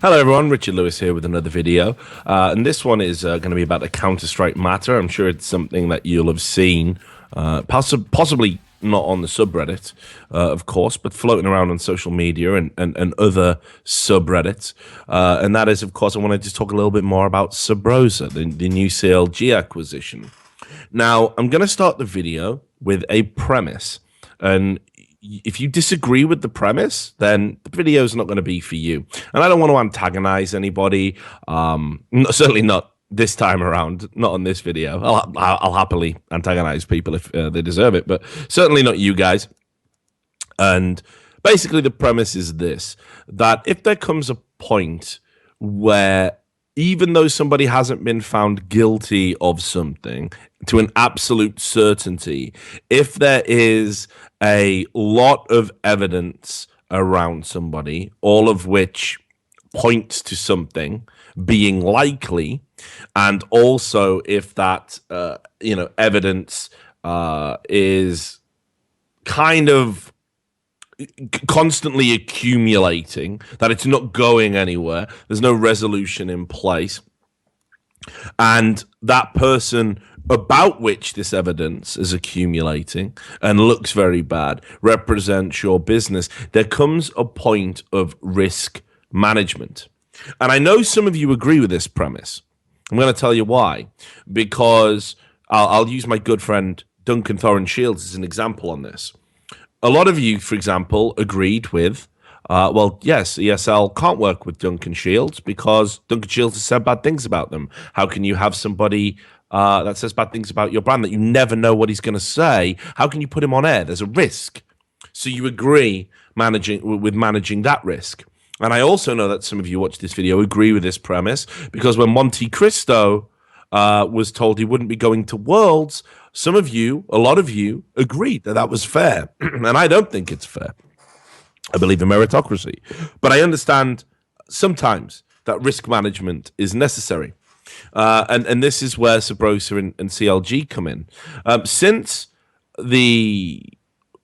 Hello everyone, Richard Lewis here with another video, and this one is going to be about the Counter-Strike matter. I'm sure it's something that you'll have seen, possibly not on the subreddit, of course, but floating around on social media and other subreddits, and that is, of course, I wanted to talk a little bit more about Subroza, the new CLG acquisition. Now, I'm going to start the video with a premise, and if you disagree with the premise, then the video is not going to be for you. And I don't want to antagonize anybody, certainly not this time around, not on this video. I'll happily antagonize people if they deserve it, but certainly not you guys. And basically the premise is this, that if there comes a point where even though somebody hasn't been found guilty of something to an absolute certainty, if there is a lot of evidence around somebody, all of which points to something being likely, and also if that evidence is kind of constantly accumulating, that it's not going anywhere, there's no resolution in place, and that person about which this evidence is accumulating and looks very bad represents your business, there comes a point of risk management. And I know some of you agree with this premise. I'm going to tell you why. Because I'll use my good friend Duncan Thorin Shields as an example on this. A lot of you, for example, agreed with, well, yes, ESL can't work with Duncan Shields because Duncan Shields has said bad things about them. How can you have somebody that says bad things about your brand that you never know what he's going to say? How can you put him on air? There's a risk. So you agree managing that risk. And I also know that some of you watch this video agree with this premise because when Monte Cristo was told he wouldn't be going to Worlds, some of you, a lot of you, agreed that that was fair. And I don't think it's fair. I believe in meritocracy. But I understand sometimes that risk management is necessary. And this is where Subroza and CLG come in. Since the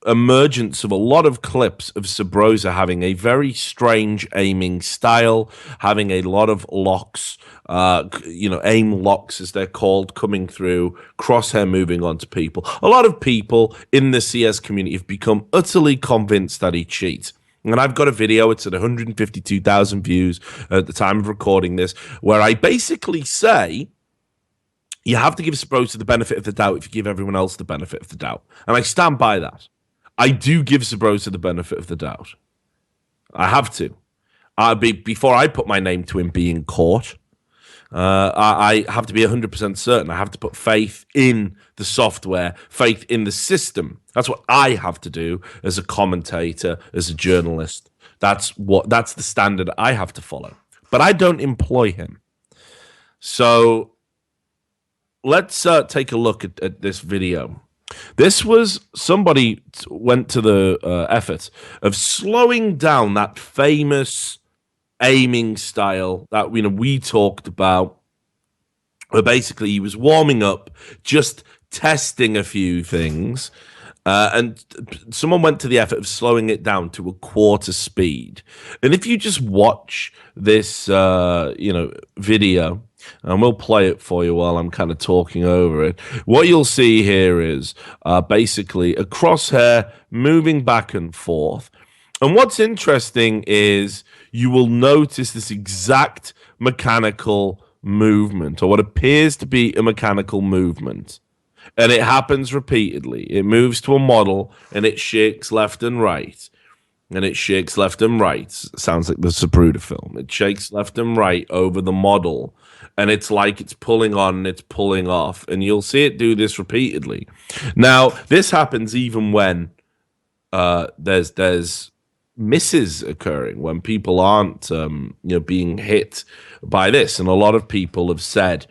emergence of a lot of clips of Subroza having a very strange aiming style, having a lot of locks, aim locks as they're called, coming through, crosshair moving onto people. A lot of people in the CS community have become utterly convinced that he cheats. And I've got a video, it's at 152,000 views at the time of recording this, where I basically say you have to give Subroza the benefit of the doubt if you give everyone else the benefit of the doubt. And I stand by that. I do give Subroza the benefit of the doubt. I have to. Before I put my name to him being caught, I have to be 100% certain. I have to put faith in the software, faith in the system. That's what I have to do as a commentator, as a journalist. That's the standard I have to follow. But I don't employ him. So let's take a look at this video. This was somebody went to the effort of slowing down that famous aiming style that we talked about, where basically he was warming up, just testing a few things, and someone went to the effort of slowing it down to a quarter speed. And if you just watch this video, and we'll play it for you while I'm kind of talking over it, what you'll see here is basically a crosshair moving back and forth. And what's interesting is you will notice this exact mechanical movement, or what appears to be a mechanical movement. And it happens repeatedly. It moves to a model, and it shakes left and right. And it shakes left and right. Sounds like the Subroza film. It shakes left and right over the model. And it's like it's pulling on and it's pulling off. And you'll see it do this repeatedly. Now, this happens even when there's misses occurring, when people aren't being hit by this. And a lot of people have said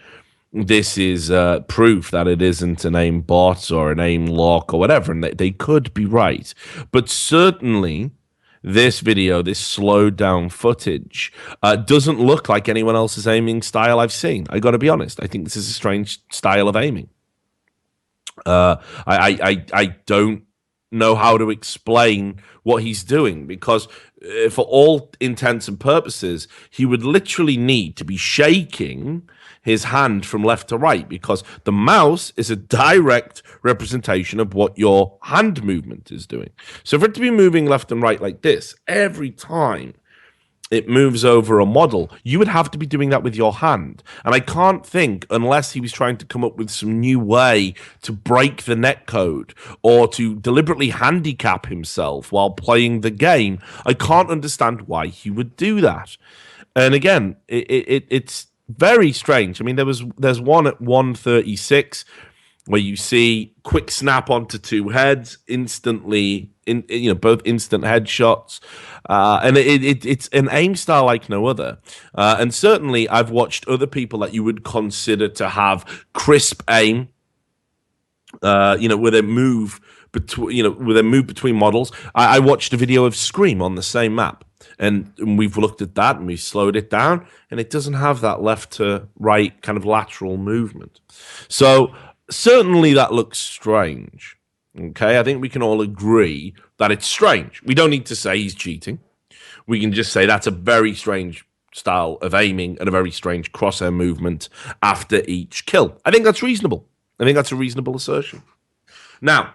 this is proof that it isn't an aim bot or an aim lock or whatever. And they could be right. But certainly this video, this slowed down footage, doesn't look like anyone else's aiming style I've seen. I got to be honest. I think this is a strange style of aiming. I don't know how to explain what he's doing, because for all intents and purposes, he would literally need to be shaking his hand from left to right, because the mouse is a direct representation of what your hand movement is doing. So for it to be moving left and right like this every time it moves over a model, you would have to be doing that with your hand. And I can't think, unless he was trying to come up with some new way to break the netcode or to deliberately handicap himself while playing the game, I can't understand why he would do that. And again, it's very strange. I mean, there's one at 136 where you see quick snap onto two heads instantly, both instant headshots, and it's an aim style like no other. And certainly, I've watched other people that you would consider to have crisp aim, where they move between models. I watched a video of Scream on the same map. And we've looked at that and we slowed it down, and it doesn't have that left to right kind of lateral movement. So certainly that looks strange. Okay, I think we can all agree that it's strange. We don't need to say he's cheating. We can just say that's a very strange style of aiming and a very strange crosshair movement after each kill. I think that's reasonable. I think that's a reasonable assertion. Now,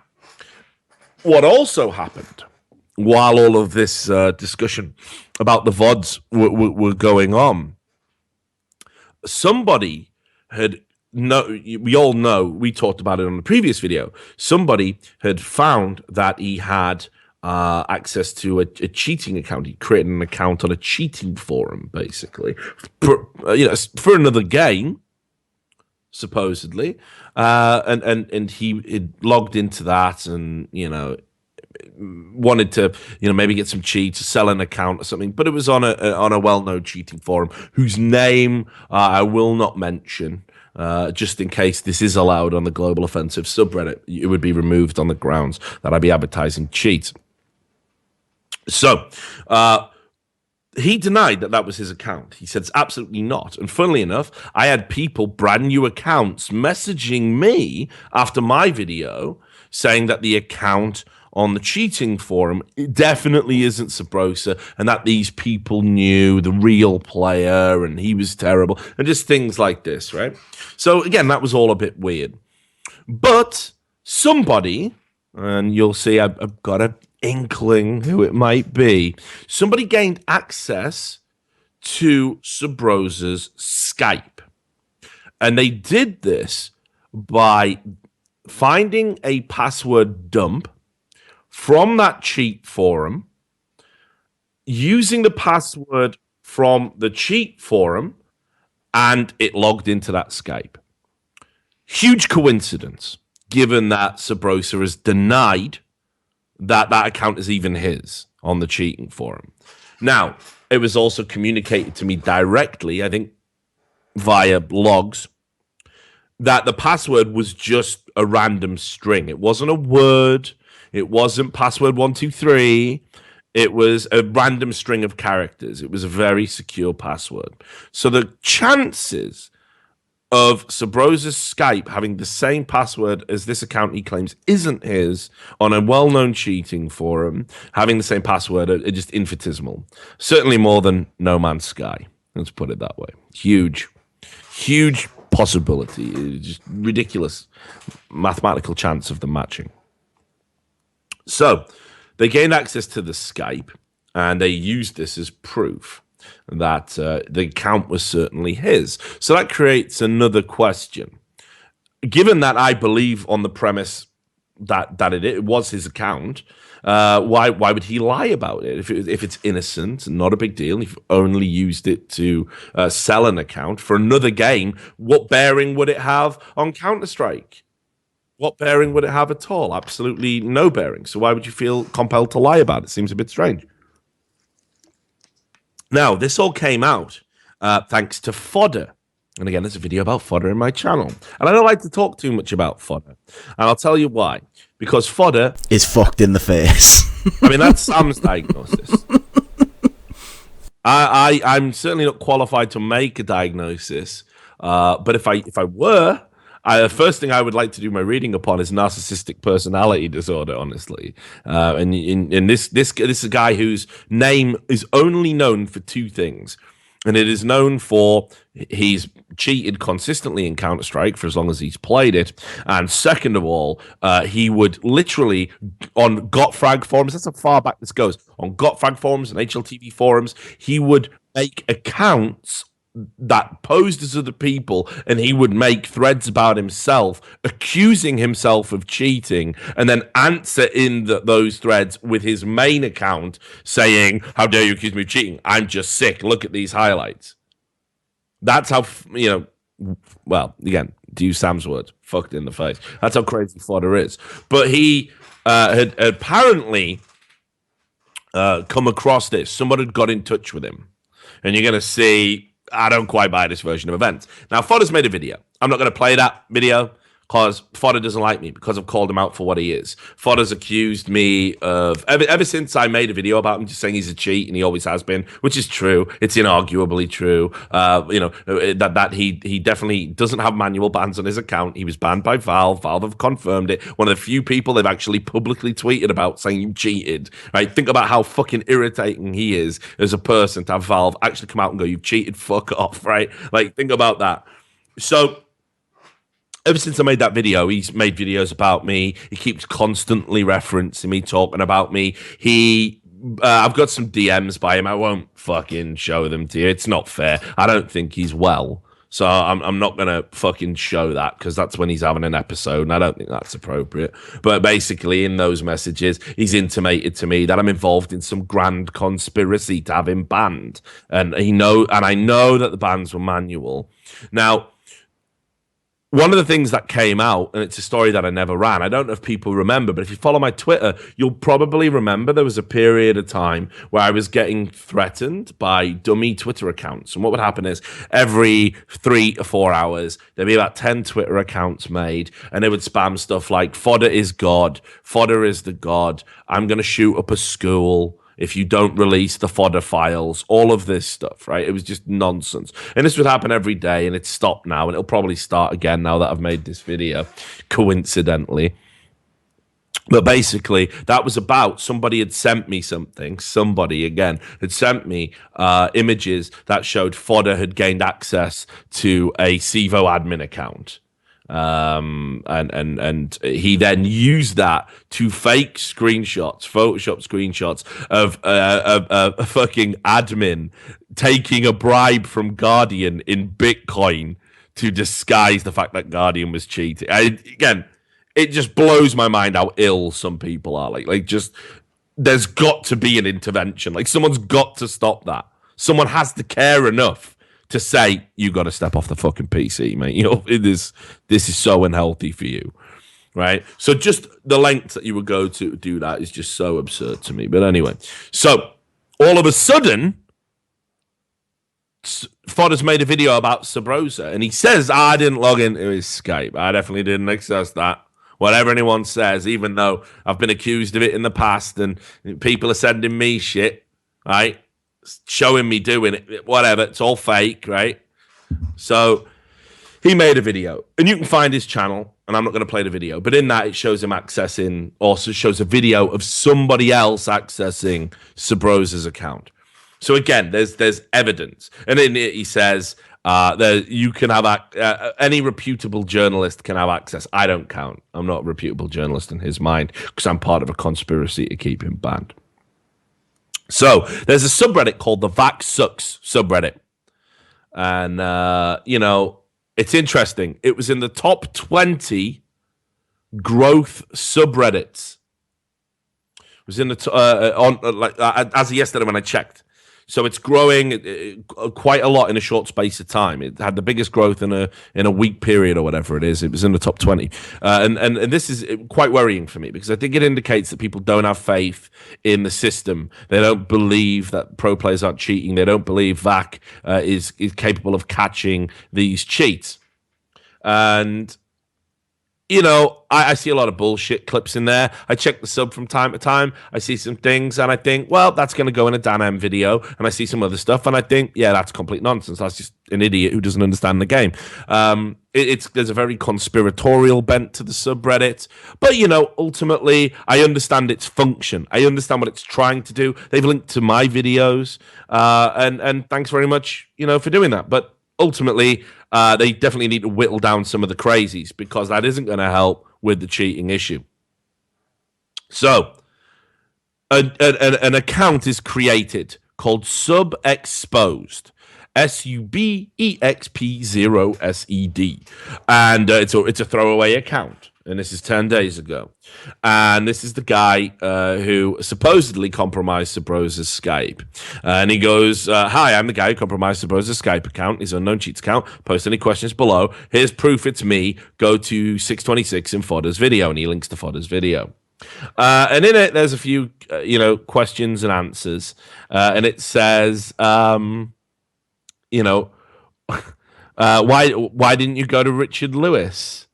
what also happened while all of this discussion about the VODs were going on, somebody had, we all know, we talked about it on the previous video, somebody had found that he had access to a cheating account. He created an account on a cheating forum, basically, for another game, supposedly, and he had logged into that and, wanted to, maybe get some cheats, sell an account or something, but it was on a well-known cheating forum whose name I will not mention, just in case this is allowed on the Global Offensive subreddit. It would be removed on the grounds that I'd be advertising cheats. So he denied that was his account. He said it's absolutely not. And funnily enough, I had people, brand new accounts, messaging me after my video saying that the account on the cheating forum, it definitely isn't Subroza, and that these people knew the real player and he was terrible, and just things like this, right? So again, that was all a bit weird. But somebody, and you'll see I've got an inkling who it might be, somebody gained access to Subroza's Skype. And they did this by finding a password dump from that cheat forum, using the password from the cheat forum, and it logged into that Skype. Huge coincidence, given that Subroza has denied that account is even his on the cheating forum. Now, it was also communicated to me directly, I think via logs, that the password was just a random string. It wasn't a word. It wasn't password 123. It was a random string of characters. It was a very secure password. So the chances of Subroza's Skype having the same password as this account he claims isn't his on a well-known cheating forum, having the same password, are just infinitesimal. Certainly more than No Man's Sky. Let's put it that way. Huge possibility. It's just ridiculous mathematical chance of them matching. So they gained access to the Skype, and they used this as proof that the account was certainly his. So that creates another question. Given that I believe on the premise that it was his account, why would he lie about it? If it's innocent and not a big deal, if only used it to sell an account for another game, what bearing would it have on Counter-Strike? What bearing would it have at all? Absolutely no bearing. So why would you feel compelled to lie about it? Seems a bit strange. Now, this all came out thanks to Fodder. And again, there's a video about Fodder in my channel. And I don't like to talk too much about Fodder. And I'll tell you why. Because Fodder is fucked in the face. I mean, that's Sam's diagnosis. I'm certainly not qualified to make a diagnosis. But if I were, The first thing I would like to do my reading upon is narcissistic personality disorder, honestly. And in this is a guy whose name is only known for two things. And it is known for he's cheated consistently in Counter-Strike for as long as he's played it. And second of all, he would literally, on GotFrag forums, that's how far back this goes, on GotFrag forums and HLTV forums, he would make accounts that posed as other people, and he would make threads about himself, accusing himself of cheating, and then answer in those threads with his main account saying, "How dare you accuse me of cheating? I'm just sick. Look at these highlights." That's how, well, again, to use Sam's words, fucked in the face. That's how crazy Fodder is. But he had apparently come across this. Somebody had got in touch with him, and you're going to see, I don't quite buy this version of events. Now, Fodder's made a video. I'm not going to play that video because Fodder doesn't like me because I've called him out for what he is. Fodder's accused me of, ever since I made a video about him, just saying he's a cheat, and he always has been, which is true. It's inarguably true. That he definitely doesn't have manual bans on his account. He was banned by Valve. Valve have confirmed it. One of the few people they've actually publicly tweeted about saying you cheated. Right? Think about how fucking irritating he is as a person to have Valve actually come out and go, "You've cheated. Fuck off." Right? Like, think about that. So, ever since I made that video, he's made videos about me. He keeps constantly referencing me, talking about me. I've got some DMs by him. I won't fucking show them to you. It's not fair. I don't think he's well. So I'm not going to fucking show that because that's when he's having an episode, and I don't think that's appropriate. But basically, in those messages, he's intimated to me that I'm involved in some grand conspiracy to have him banned. And I know that the bans were manual. Now, one of the things that came out, and it's a story that I never ran, I don't know if people remember, but if you follow my Twitter, you'll probably remember there was a period of time where I was getting threatened by dummy Twitter accounts. And what would happen is every 3 or 4 hours, there'd be about 10 Twitter accounts made, and they would spam stuff like, "Fodder is God, Fodder is the God, I'm going to shoot up a school if you don't release the Fodder files," all of this stuff, right? It was just nonsense. And this would happen every day, and it's stopped now, and it'll probably start again now that I've made this video, coincidentally. But basically, that was about somebody had sent me something. Somebody, again, had sent me images that showed Fodder had gained access to a Civo admin account. And he then used that to fake screenshots, Photoshop screenshots of a fucking admin taking a bribe from Guardian in Bitcoin to disguise the fact that Guardian was cheating. Again, it just blows my mind how ill some people are. Like just there's got to be an intervention. Like, someone's got to stop that. Someone has to care enough to say, "You got to step off the fucking PC, mate. This is so unhealthy for you," right? So just the length that you would go to do that is just so absurd to me. But anyway, so all of a sudden, Fodder's made a video about Subroza, and he says, "I didn't log into his Skype. I definitely didn't access that." Whatever anyone says, even though I've been accused of it in the past, and people are sending me shit, right? Showing me doing it, whatever, it's all fake, right? So he made a video, and you can find his channel, and I'm not going to play the video, but in that it shows him accessing, also shows a video of somebody else accessing Subroza's account. So again, there's evidence, and in it he says that you can have any reputable journalist can have access. I don't count. I'm not a reputable journalist in his mind because I'm part of a conspiracy to keep him banned. So there's a subreddit called the Vax Sucks subreddit. And, it's interesting. It was in the top 20 growth subreddits. It was in the as of yesterday when I checked. So it's growing quite a lot in a short space of time. It had the biggest growth in a week period or whatever it is. It was in the top 20. And this is quite worrying for me because I think it indicates that people don't have faith in the system. They don't believe that pro players aren't cheating. They don't believe VAC is capable of catching these cheats. And you know, I see a lot of bullshit clips in there. I check the sub from time to time. I see some things and I think, well, that's going to go in a Dan M video. And I see some other stuff and I think, yeah, that's complete nonsense. That's just an idiot who doesn't understand the game. There's a very conspiratorial bent to the subreddit. But, you know, ultimately, I understand its function. I understand what it's trying to do. They've linked to my videos. And thanks very much, you know, for doing that. But ultimately, they definitely need to whittle down some of the crazies because that isn't going to help with the cheating issue. So, an account is created called Subexposed. SUBEXP0SED. And it's a throwaway account. And this is 10 days ago. And this is the guy who supposedly compromised Subroza's Skype. And he goes, hi, I'm the guy who compromised Subroza's Skype account, his unknown cheats account. Post any questions below. Here's proof it's me. Go to 626 in Fodder's video. And he links to Fodder's video. And in it, there's a few, questions and answers. And it says, why didn't you go to Richard Lewis?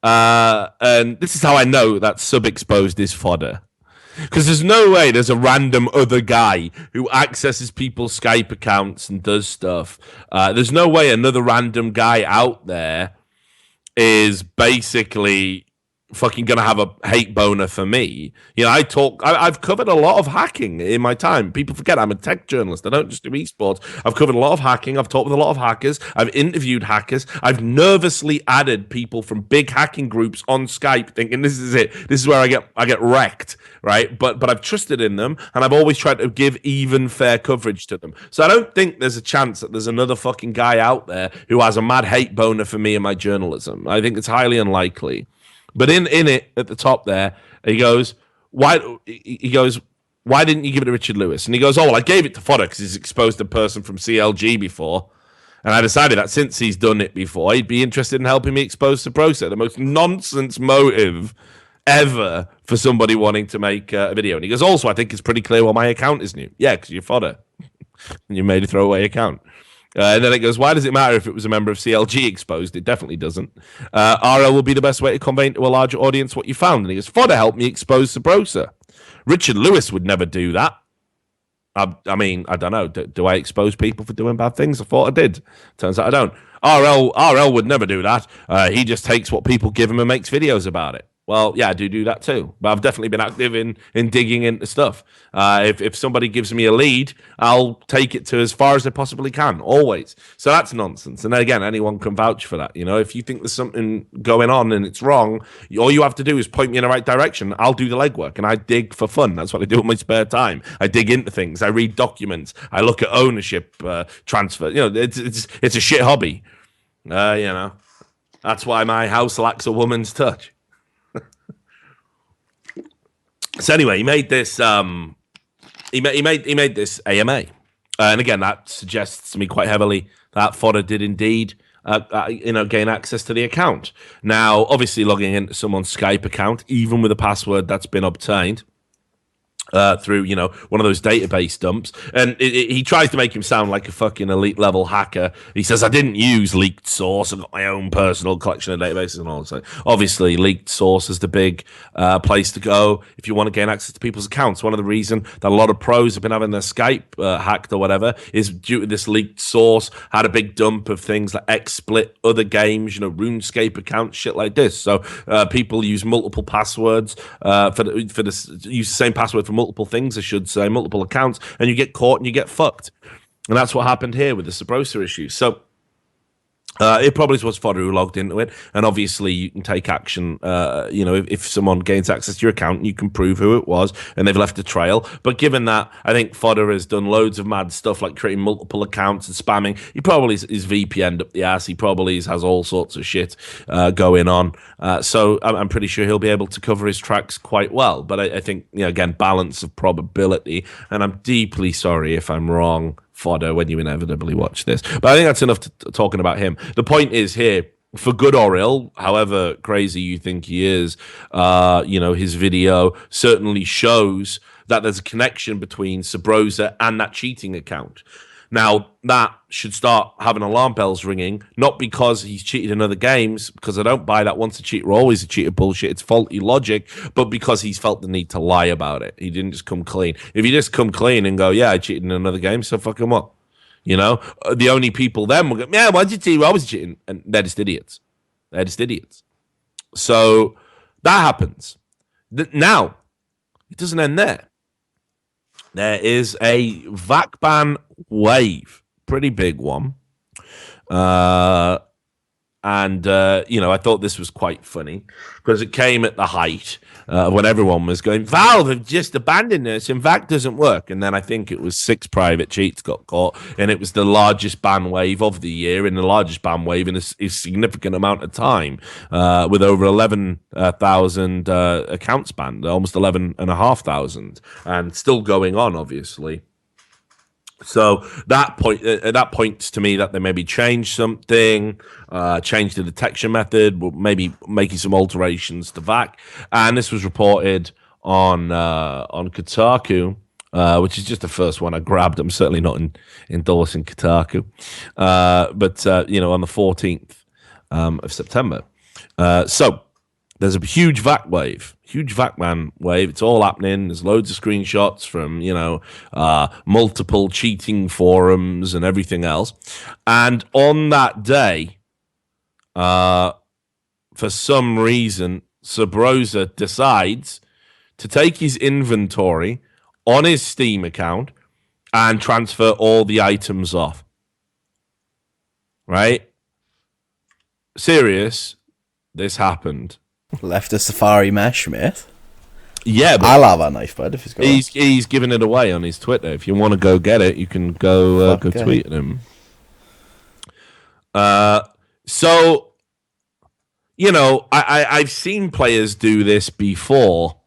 And this is how I know that Subexposed is Fodder. Because there's no way there's a random other guy who accesses people's Skype accounts and does stuff. There's no way another random guy out there is basically fucking gonna have a hate boner for me. You know, I've covered a lot of hacking in my time. People forget I'm a tech journalist. I don't just do esports. I've covered a lot of hacking. I've talked with a lot of hackers. I've interviewed hackers. I've nervously added people from big hacking groups on Skype thinking this is it. This is where I get wrecked, right? But I've trusted in them and I've always tried to give even fair coverage to them. So I don't think there's a chance that there's another fucking guy out there who has a mad hate boner for me and my journalism. I think it's highly unlikely. But in it at the top there, he goes, why didn't you give it to Richard Lewis? And he goes, oh, well, I gave it to Fodder because he's exposed a person from CLG before. And I decided that since he's done it before, he'd be interested in helping me expose Subroza, the most nonsense motive ever for somebody wanting to make a video. And he goes, also, I think it's pretty clear why my account is new. Yeah, because you're Fodder. And you made a throwaway account. And then it goes, why does it matter if it was a member of CLG exposed? It definitely doesn't. RL will be the best way to convey to a larger audience what you found. And he goes, Fodder helped me expose Subroza. Richard Lewis would never do that. I mean, I don't know. Do I expose people for doing bad things? I thought I did. Turns out I don't. RL would never do that. He just takes what people give him and makes videos about it. Well, yeah, I do that too. But I've definitely been active in digging into stuff. If somebody gives me a lead, I'll take it to as far as I possibly can, always. So that's nonsense. And again, anyone can vouch for that. You know, if you think there's something going on and it's wrong, all you have to do is point me in the right direction. I'll do the legwork, and I dig for fun. That's what I do in my spare time. I dig into things. I read documents. I look at ownership transfer. You know, it's a shit hobby. You know, that's why my house lacks a woman's touch. So anyway, he made this. He made this AMA, and again, that suggests to me quite heavily that Fodder did indeed, gain access to the account. Now, obviously, logging into someone's Skype account, even with a password that's been obtained through, one of those database dumps. And he tries to make him sound like a fucking elite level hacker. He says, I didn't use leaked source. I've got my own personal collection of databases and all. So obviously, leaked source is the big place to go if you want to gain access to people's accounts. One of the reasons that a lot of pros have been having their Skype hacked or whatever is due to this leaked source, had a big dump of things like XSplit, other games, RuneScape accounts, shit like this. So people use multiple passwords use the same password for multiple things, I should say, multiple accounts, and you get caught and you get fucked. And that's what happened here with the Subroza issue. So it probably was Fodder who logged into it, and obviously you can take action. If someone gains access to your account, you can prove who it was, and they've left a trail. But given that, I think Fodder has done loads of mad stuff like creating multiple accounts and spamming. He probably is VPN'd up the ass. He probably has all sorts of shit going on. So I'm pretty sure he'll be able to cover his tracks quite well. But I think, again, balance of probability, and I'm deeply sorry if I'm wrong, Fodder, when you inevitably watch this. But I think that's enough talking about him. The point is here, for good or ill, however crazy you think he is, his video certainly shows that there's a connection between Subroza and that cheating account. Now, that should start having alarm bells ringing, not because he's cheated in other games, because I don't buy that once a cheater, always a cheater bullshit. It's faulty logic, but because he's felt the need to lie about it. He didn't just come clean. If you just come clean and go, yeah, I cheated in another game, so fuck him up. You know, the only people then will go, yeah, why did you cheat? I was cheating. And they're just idiots. They're just idiots. So that happens. Now, it doesn't end there. There is a VAC ban wave, pretty big one. I thought this was quite funny because it came at the height when everyone was going, Valve have just abandoned us and VAC doesn't work. And then I think it was 6 private cheats got caught, and it was the largest ban wave of the year and the largest ban wave in a significant amount of time, with over 11,000 accounts banned, almost 11,500, and still going on, obviously. So that points to me that they maybe changed something, changed the detection method, maybe making some alterations to VAC. And this was reported on Kotaku, which is just the first one I grabbed. I'm certainly not endorsing Kotaku, but on the 14th of September. So there's a huge VAC wave. Huge VAC wave. It's all happening. There's loads of screenshots from, multiple cheating forums and everything else. And on that day, for some reason, Subroza decides to take his inventory on his Steam account and transfer all the items off. Right? Serious. This happened. Left a Safari mesh, mate. Yeah, but I'll have a knife, bud, if he's got he's giving it away on his Twitter. If you want to go get it, you can go tweet at him. So, I've seen players do this before,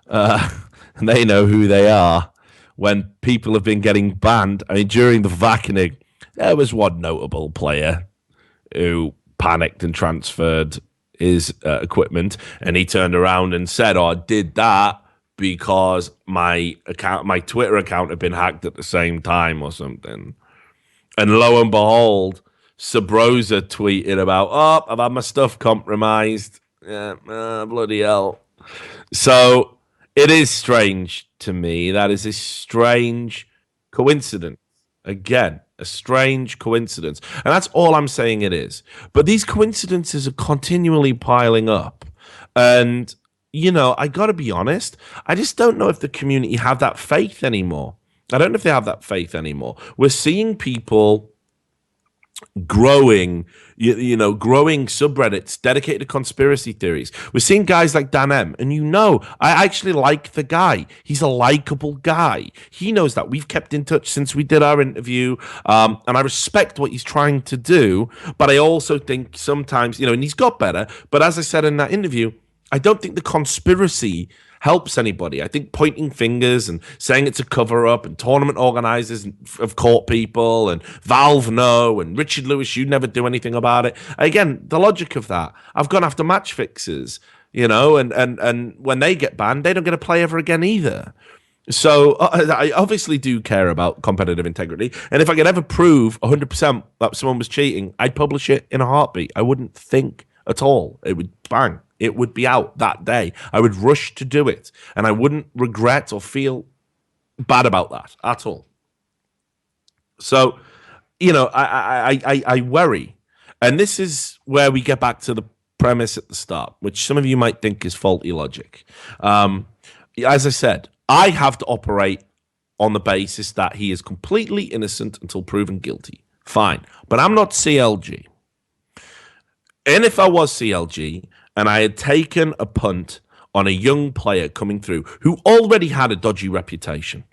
and they know who they are. When people have been getting banned, I mean, during the vacaning, there was one notable player who panicked and transferred his equipment, and he turned around and said, I did that because my Twitter account had been hacked at the same time or something. And lo and behold, Subroza tweeted about, I've had my stuff compromised. Yeah, bloody hell. So it is strange to me. That is a strange coincidence. Again, a strange coincidence. And that's all I'm saying it is. But these coincidences are continually piling up. And, I got to be honest, I just don't know if the community have that faith anymore. I don't know if they have that faith anymore. We're seeing people growing subreddits dedicated to conspiracy theories. We're seeing guys like Dan M, and I actually like the guy. He's a likable guy. He knows that. We've kept in touch since we did our interview, and I respect what he's trying to do, but I also think sometimes, and he's got better, but as I said in that interview, I don't think the conspiracy helps anybody. I think pointing fingers and saying it's a cover-up, and tournament organizers have caught people, and Valve know, and Richard Lewis, you never do anything about it. Again, the logic of that. I've gone after match fixers, and when they get banned, they don't get to play ever again either. So I obviously do care about competitive integrity, and if I could ever prove 100% that someone was cheating, I'd publish it in a heartbeat. I wouldn't think at all. It would bang. It would be out that day. I would rush to do it, and I wouldn't regret or feel bad about that at all. So, I worry. And this is where we get back to the premise at the start, which some of you might think is faulty logic. As I said, I have to operate on the basis that he is completely innocent until proven guilty. Fine. But I'm not CLG. And if I was CLG, and I had taken a punt on a young player coming through who already had a dodgy reputation,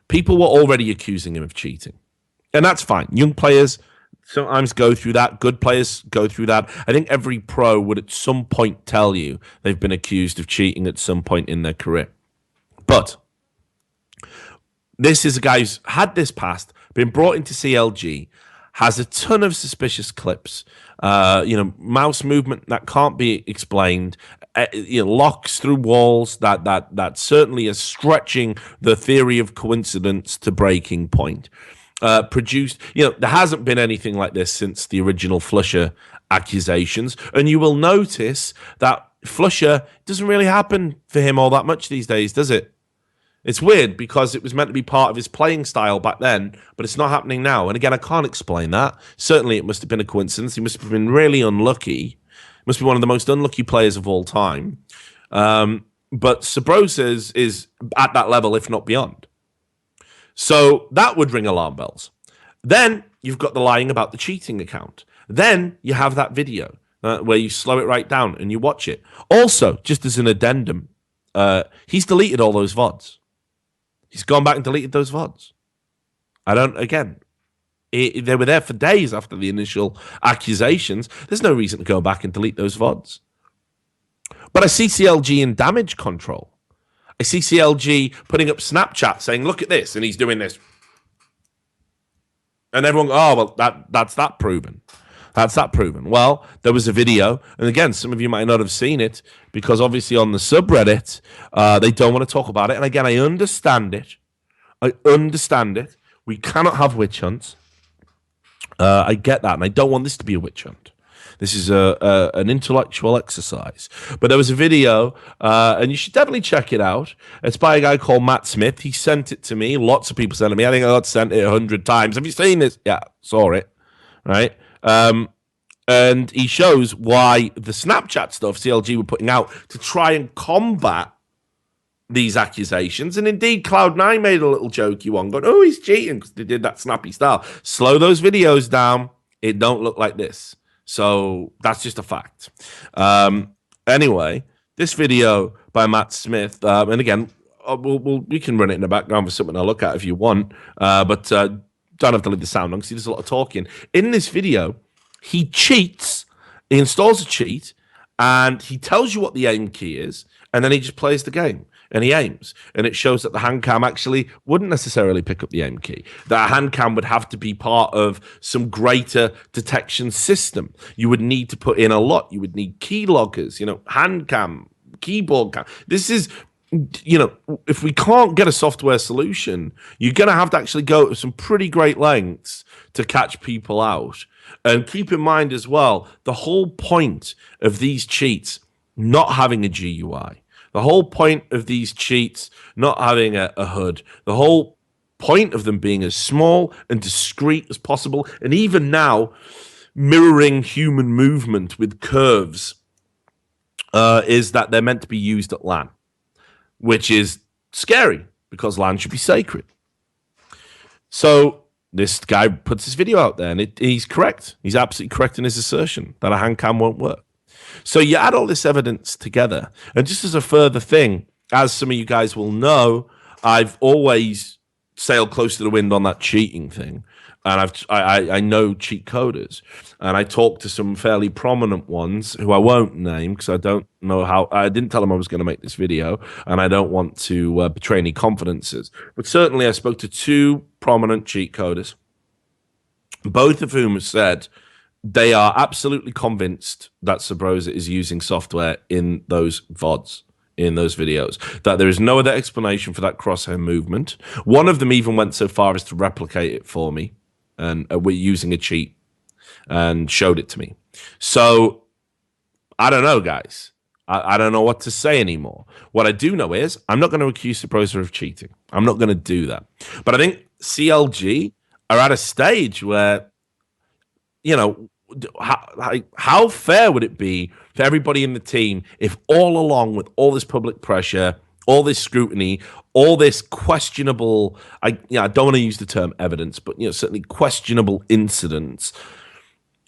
people were already accusing him of cheating. And that's fine. Young players sometimes go through that. Good players go through that. I think every pro would at some point tell you they've been accused of cheating at some point in their career. But this is a guy who's had this past, been brought into CLG, has a ton of suspicious clips, mouse movement that can't be explained, locks through walls that certainly is stretching the theory of coincidence to breaking point. produced. There hasn't been anything like this since the original Flusher accusations, and you will notice that Flusher doesn't really happen for him all that much these days, does it? It's weird because it was meant to be part of his playing style back then, but it's not happening now. And again, I can't explain that. Certainly, it must have been a coincidence. He must have been really unlucky. Must be one of the most unlucky players of all time. But Subroza is at that level, if not beyond. So that would ring alarm bells. Then you've got the lying about the cheating account. Then you have that video where you slow it right down and you watch it. Also, just as an addendum, he's deleted all those VODs. He's gone back and deleted those VODs. They were there for days after the initial accusations. There's no reason to go back and delete those VODs. But I see CLG in damage control. I see CLG putting up Snapchat saying, look at this, and he's doing this. And everyone, that's that proven. That's that proven. Well, there was a video, and again, some of you might not have seen it, because obviously on the subreddit, they don't want to talk about it. And again, I understand it. We cannot have witch hunts. I get that, and I don't want this to be a witch hunt. This is an intellectual exercise. But there was a video, and you should definitely check it out. It's by a guy called Matt Smith. He sent it to me. Lots of people sent it to me. I think I got sent it 100 times. Have you seen this? Yeah, saw it. Right? And he shows why the Snapchat stuff CLG were putting out to try and combat these accusations. And indeed, Cloud9 made a little jokey one going, oh, he's cheating because they did that snappy style. Slow those videos down. It don't look like this. So that's just a fact. Anyway, this video by Matt Smith, and again, we can run it in the background for something to look at if you want, but don't have to leave the sound on because he does a lot of talking. In this video, he cheats, he installs a cheat, and he tells you what the aim key is, and then he just plays the game. And he aims, and it shows that the hand cam actually wouldn't necessarily pick up the aim key. That hand cam would have to be part of some greater detection system. You would need to put in a lot. You would need key loggers, hand cam, keyboard cam. This is, if we can't get a software solution, you're going to have to actually go to some pretty great lengths to catch people out. And keep in mind as well, the whole point of these cheats not having a GUI. The whole point of these cheats not having a HUD, the whole point of them being as small and discreet as possible, and even now mirroring human movement with curves, is that they're meant to be used at LAN, which is scary because LAN should be sacred. So this guy puts this video out there, and he's correct. He's absolutely correct in his assertion that a hand cam won't work. So you add all this evidence together, and just as a further thing, as some of you guys will know, I've always sailed close to the wind on that cheating thing, and I know cheat coders, and I talked to some fairly prominent ones who I won't name because I don't know how. I didn't tell them I was going to make this video, and I don't want to betray any confidences. But certainly, I spoke to two prominent cheat coders, both of whom said they are absolutely convinced that Subroza is using software in those VODs, in those videos, that there is no other explanation for that crosshair movement. One of them even went so far as to replicate it for me, and we're using a cheat, and showed it to me. So I don't know, guys. I don't know what to say anymore. What I do know is I'm not going to accuse Subroza of cheating. I'm not going to do that. But I think CLG are at a stage where, how fair would it be for everybody in the team if all along with all this public pressure, all this scrutiny, all this questionable, I don't want to use the term evidence, but certainly questionable incidents,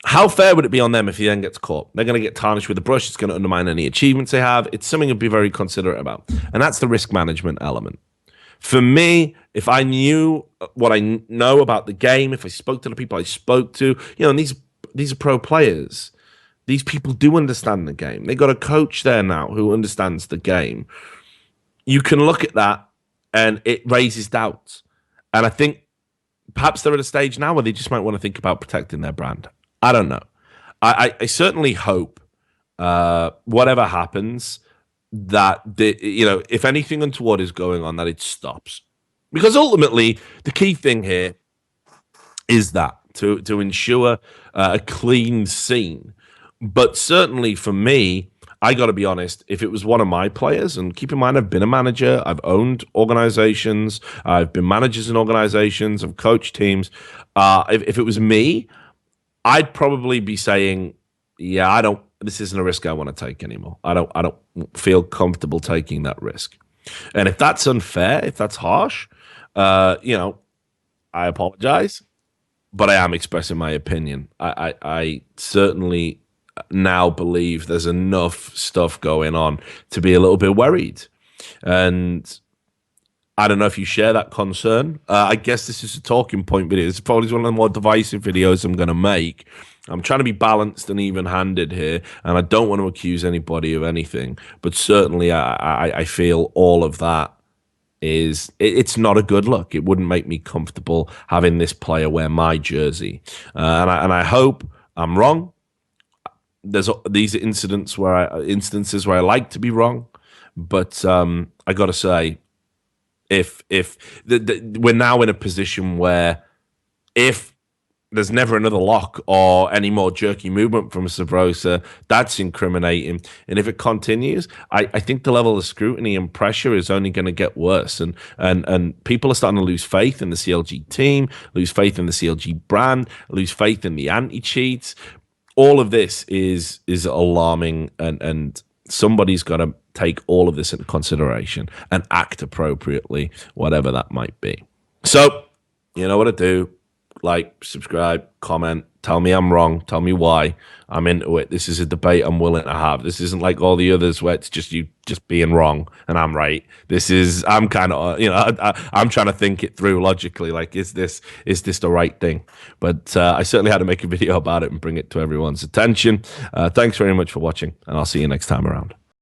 how fair would it be on them if he then gets caught? They're going to get tarnished with a brush. It's going to undermine any achievements they have. It's something to be very considerate about. And that's the risk management element. For me, if I knew what I know about the game, if I spoke to the people I spoke to, and these are pro players. These people do understand the game. They got a coach there now who understands the game. You can look at that and it raises doubts. And I think perhaps they're at a stage now where they just might want to think about protecting their brand. I don't know. I certainly hope whatever happens, that if anything untoward is going on, that it stops. Because ultimately, the key thing here is that to ensure a clean scene. But certainly for me, I got to be honest, if it was one of my players, and keep in mind, I've been a manager, I've owned organizations, I've been managers in organizations, I've coached teams. If it was me, I'd probably be saying, yeah, this isn't a risk I want to take anymore. I don't feel comfortable taking that risk. And if that's unfair, if that's harsh, I apologize, but I am expressing my opinion. I certainly now believe there's enough stuff going on to be a little bit worried. And I don't know if you share that concern. I guess this is a talking point video. It's probably one of the more divisive videos I'm going to make. I'm trying to be balanced and even-handed here, and I don't want to accuse anybody of anything. But certainly I feel all of that it's not a good look. It wouldn't make me comfortable having this player wear my jersey. And I hope I'm wrong. There's these instances where I like to be wrong, but I got to say, if we're now in a position where if there's never another lock or any more jerky movement from Subroza, that's incriminating. And if it continues, I think the level of scrutiny and pressure is only going to get worse. And people are starting to lose faith in the CLG team, lose faith in the CLG brand, lose faith in the anti-cheats. All of this is alarming, and somebody's got to take all of this into consideration and act appropriately, whatever that might be. So, you know what to do. Like, subscribe, comment, tell me I'm wrong, tell me why. I'm into it. This is a debate I'm willing to have. This isn't like all the others where it's just you just being wrong and I'm right. I'm kind of, I'm trying to think it through logically. Like, is this the right thing? But I certainly had to make a video about it and bring it to everyone's attention. Thanks very much for watching, and I'll see you next time around.